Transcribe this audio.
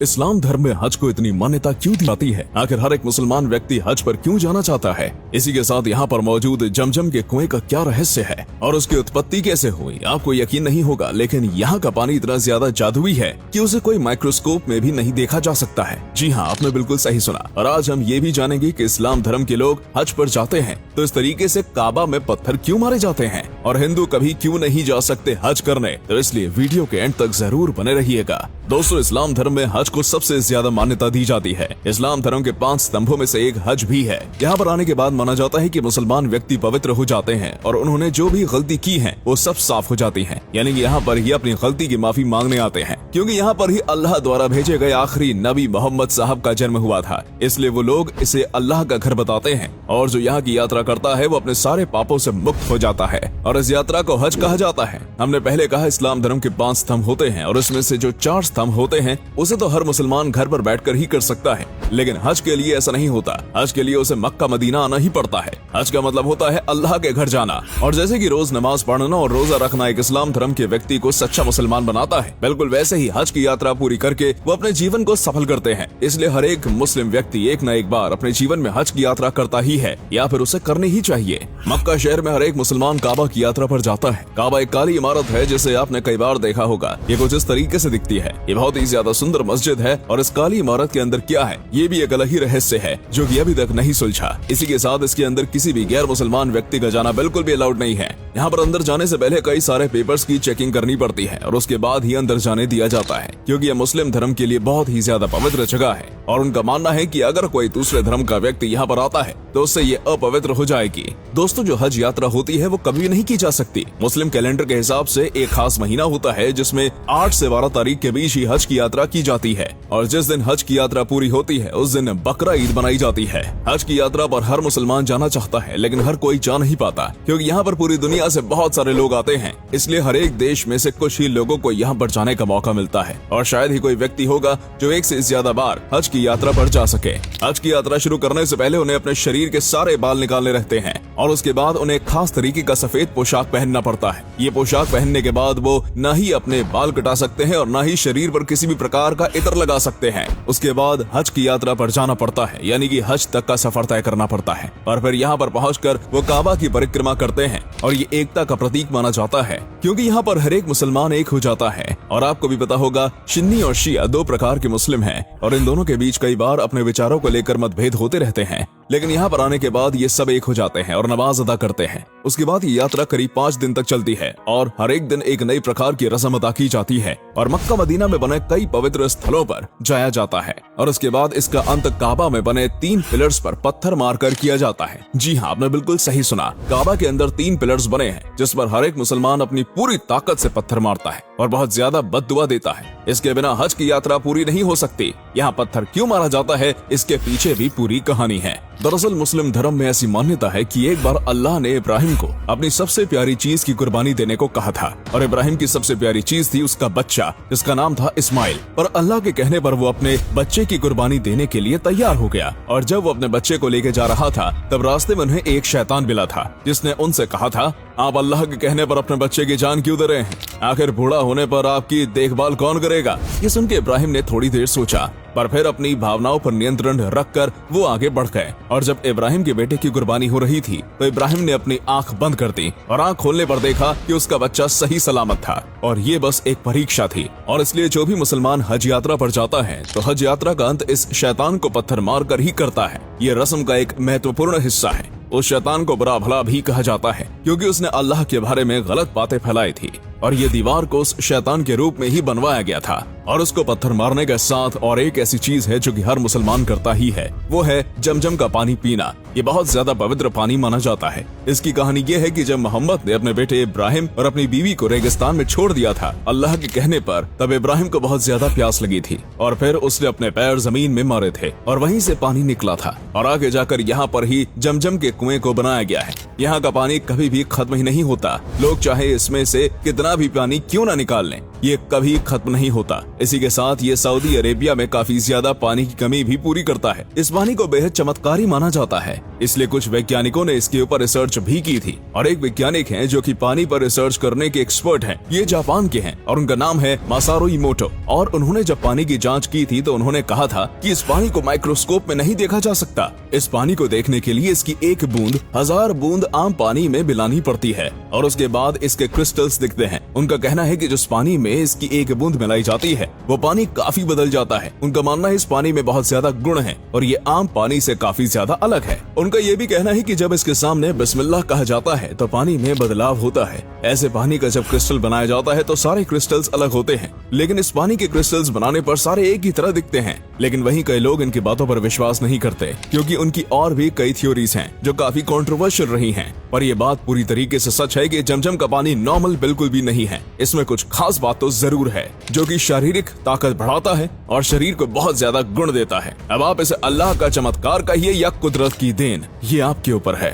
इस्लाम धर्म में हज को इतनी मान्यता क्यों दी जाती है? आखिर हर एक मुसलमान व्यक्ति हज पर क्यों जाना चाहता है? इसी के साथ यहाँ पर मौजूद जमजम के कुएं का क्या रहस्य है और उसकी उत्पत्ति कैसे हुई, आपको यकीन नहीं होगा, लेकिन यहाँ का पानी इतना ज्यादा जादुई है कि उसे कोई माइक्रोस्कोप में भी नहीं देखा जा सकता है। जी हाँ, आपने बिल्कुल सही सुना। और आज हम ये भी जानेंगे कि इस्लाम धर्म के लोग हज पर जाते हैं तो इस तरीके से काबा में पत्थर क्यों मारे जाते हैं और हिंदू कभी क्यों नहीं जा सकते हज करने। तो इसलिए वीडियो के एंड तक जरूर बने रहिएगा। दोस्तों, इस्लाम धर्म में हज को सबसे ज्यादा मान्यता दी जाती है। इस्लाम धर्म के 5 स्तंभों में से एक हज भी है। यहाँ पर आने के बाद माना जाता है कि मुसलमान व्यक्ति पवित्र हो जाते हैं और उन्होंने जो भी गलती की है वो सब साफ हो जाती है। यानी कि यहाँ पर ही अपनी गलती की माफी मांगने आते हैं, क्योंकि यहाँ पर ही अल्लाह द्वारा भेजे गए आखिरी नबी मोहम्मद साहब का जन्म हुआ था। इसलिए वो लोग इसे अल्लाह का घर बताते हैं और जो यहाँ की यात्रा करता है वो अपने सारे पापों से मुक्त हो जाता है और इस यात्रा को हज कहा जाता है। हमने पहले कहा इस्लाम धर्म के 5 स्तंभ होते हैं और उसमें से जो 4 स्तंभ होते हैं उसे तो हर मुसलमान घर पर बैठकर ही कर सकता है, लेकिन हज के लिए ऐसा नहीं होता। हज के लिए उसे मक्का मदीना आना ही पड़ता है। हज का मतलब होता है अल्लाह के घर जाना। और जैसे कि रोज नमाज पढ़ना और रोजा रखना एक इस्लाम धर्म के व्यक्ति को सच्चा मुसलमान बनाता है, बिल्कुल वैसे ही हज की यात्रा पूरी करके वो अपने जीवन को सफल करते हैं। इसलिए हर एक मुस्लिम व्यक्ति एक न एक बार अपने जीवन में हज की यात्रा करता ही है या फिर उसे करनी ही चाहिए। मक्का शहर में हर एक मुसलमान काबा की यात्रा पर जाता है। काबा एक काली इमारत है जिसे आपने कई बार देखा होगा। ये कुछ इस तरीके से दिखती है। ये बहुत ही ज्यादा सुंदर मस्जिद है और इस काली इमारत के अंदर क्या है ये भी एक अलग ही रहस्य है जो कि अभी तक नहीं सुलझा। इसी के साथ इसके अंदर किसी भी गैर मुसलमान व्यक्ति का जाना बिल्कुल भी अलाउड नहीं है। यहाँ पर अंदर जाने से पहले कई सारे पेपर्स की चेकिंग करनी पड़ती है और उसके बाद ही अंदर जाने दिया जाता है, क्योंकि यह मुस्लिम धर्म के लिए बहुत ही ज्यादा पवित्र जगह है और उनका मानना है कि अगर कोई दूसरे धर्म का व्यक्ति यहाँ पर आता है तो उससे ये अपवित्र हो जाएगी। दोस्तों, जो हज यात्रा होती है वो कभी नहीं की जा सकती। मुस्लिम कैलेंडर के हिसाब से एक खास महीना होता है जिसमें 8 से 12 तारीख के बीच ही हज की यात्रा की जाती है और जिस दिन हज की यात्रा पूरी होती है उस दिन बकरा ईद बनाई जाती है। हज की यात्रा पर हर मुसलमान जाना चाहता है, लेकिन हर कोई जा नहीं पाता, क्योंकि यहाँ पर पूरी दुनिया से बहुत सारे लोग आते हैं। इसलिए हर एक देश में से कुछ ही लोगों को यहाँ पर जाने का मौका मिलता है और शायद ही कोई व्यक्ति होगा जो एक से ज्यादा बार हज की यात्रा पर जा सके। हज की यात्रा शुरू करने से पहले उन्हें अपने शरीर के सारे बाल निकालने रहते हैं और उसके बाद उन्हें खास तरीके का सफेद पोशाक पहनना पड़ता है। ये पोशाक पहनने के बाद वो न ही अपने बाल कटा सकते हैं और न ही शरीर पर किसी भी प्रकार का इत्र लगा सकते हैं। उसके बाद हज की यात्रा पर जाना पड़ता है, यानी कि हज तक का सफर तय करना पड़ता है और फिर यहाँ पर पहुंचकर वो काबा की परिक्रमा करते हैं और ये एकता का प्रतीक माना जाता है, क्योंकि यहाँ पर हर एक मुसलमान एक हो जाता है। और आपको भी पता होगा सुन्नी और शिया 2 प्रकार के मुस्लिम हैं और इन दोनों के बीच कई बार अपने विचारों को लेकर मतभेद होते रहते हैं, लेकिन यहाँ पर आने के बाद ये सब एक हो जाते हैं और नमाज अदा करते हैं। उसके बाद ये यात्रा करीब 5 दिन तक चलती है और हर एक दिन एक नई प्रकार की रस्म अदा की जाती है और मक्का मदीना में बने कई पवित्र स्थलों पर जाया जाता है और उसके बाद इसका अंत काबा में बने 3 पिलर्स पर पत्थर मारकर किया जाता है। जी हाँ, आपने बिल्कुल सही सुना। काबा के अंदर 3 पिलर्स बने हैं जिस पर हर एक मुसलमान अपनी पूरी ताकत से पत्थर मारता है और बहुत ज्यादा बद्दुआ देता है। इसके बिना हज की यात्रा पूरी नहीं हो सकती। यहाँ पत्थर क्यों मारा जाता है इसके पीछे भी पूरी कहानी है। दरअसल मुस्लिम धर्म में ऐसी मान्यता है कि एक बार अल्लाह ने इब्राहिम को अपनी सबसे प्यारी चीज की कुर्बानी देने को कहा था और इब्राहिम की सबसे प्यारी चीज थी उसका बच्चा, जिसका नाम था इस्माइल। और अल्लाह के कहने पर वो अपने बच्चे की कुर्बानी देने के लिए तैयार हो गया और जब वो अपने बच्चे को लेके जा रहा था तब रास्ते में उन्हें एक शैतान मिला था जिसने उनसे कहा था, आप अल्लाह के कहने पर अपने बच्चे की जान क्यों दे रहे हैं? आखिर बूढ़ा होने पर आपकी देखभाल कौन करेगा? ये सुन के इब्राहिम ने थोड़ी देर सोचा, पर फिर अपनी भावनाओं पर नियंत्रण रखकर वो आगे बढ़ गए और जब इब्राहिम के बेटे की कुर्बानी हो रही थी तो इब्राहिम ने अपनी आंख बंद कर दी और आंख खोलने पर देखा कि उसका बच्चा सही सलामत था और ये बस एक परीक्षा थी। और इसलिए जो भी मुसलमान हज यात्रा पर जाता है तो हज यात्रा का अंत इस शैतान को पत्थर मार कर ही करता है। ये रस्म का एक महत्वपूर्ण हिस्सा है। उस शैतान को बुरा भला भी कहा जाता है क्योंकि उसने अल्लाह के बारे में गलत बातें फैलाई थी और ये दीवार को उस शैतान के रूप में ही बनवाया गया था। और उसको पत्थर मारने के साथ और एक ऐसी चीज है जो कि हर मुसलमान करता ही है, वो है जमजम का पानी पीना। ये बहुत ज्यादा पवित्र पानी माना जाता है। इसकी कहानी ये है कि जब मोहम्मद ने अपने बेटे इब्राहिम और अपनी बीवी को रेगिस्तान में छोड़ दिया था अल्लाह के कहने पर, तब इब्राहिम को बहुत ज्यादा प्यास लगी थी और फिर उसने अपने पैर जमीन में मारे थे और वहीं से पानी निकला था और आगे जाकर यहाँ पर ही जमजम के कुएं को बनाया गया है। यहाँ का पानी कभी कभी खत्म ही नहीं होता। लोग चाहे इसमें से कितना भी पानी क्यों ना निकाल लें, ये कभी खत्म नहीं होता। इसी के साथ ये सऊदी अरेबिया में काफी ज्यादा पानी की कमी भी पूरी करता है। इस पानी को बेहद चमत्कारी माना जाता है, इसलिए कुछ वैज्ञानिकों ने इसके ऊपर रिसर्च भी की थी। और एक वैज्ञानिक हैं जो कि पानी पर रिसर्च करने के एक्सपर्ट हैं। ये जापान के हैं और उनका नाम है मासारू इमोटो। और उन्होंने जब पानी की जांच की थी तो उन्होंने कहा था कि इस पानी को माइक्रोस्कोप में नहीं देखा जा सकता। इस पानी को देखने के लिए इसकी एक बूंद 1000 बूंद आम पानी में मिलानी पड़ती है और उसके बाद इसके क्रिस्टल्स दिखते हैं। उनका कहना है कि जिस पानी में इसकी एक बूंद मिलाई जाती है वो पानी काफी बदल जाता है। उनका मानना है इस पानी में बहुत ज्यादा गुण है और ये आम पानी से काफी ज्यादा अलग है। उनका ये भी कहना है कि जब इसके सामने बिस्मिल्लाह कहा जाता है तो पानी में बदलाव होता है। ऐसे पानी का जब क्रिस्टल बनाया जाता है तो सारे क्रिस्टल्स अलग होते हैं, लेकिन इस पानी के क्रिस्टल्स बनाने पर सारे एक ही तरह दिखते हैं। लेकिन वहीं कई लोग इनकी बातों पर विश्वास नहीं करते, क्योंकि उनकी और भी कई थ्योरीज हैं जो काफी कंट्रोवर्शियल रही हैं। पर ये बात पूरी तरीके से सच है कि जमजम का पानी नॉर्मल बिल्कुल भी नहीं है। इसमें कुछ खास बात तो जरूर है जो कि शारीरिक ताकत बढ़ाता है और शरीर को बहुत ज्यादा गुण देता है। अब आप इसे अल्लाह का चमत्कार कहिए या कुदरत की देन, ये आपके ऊपर है।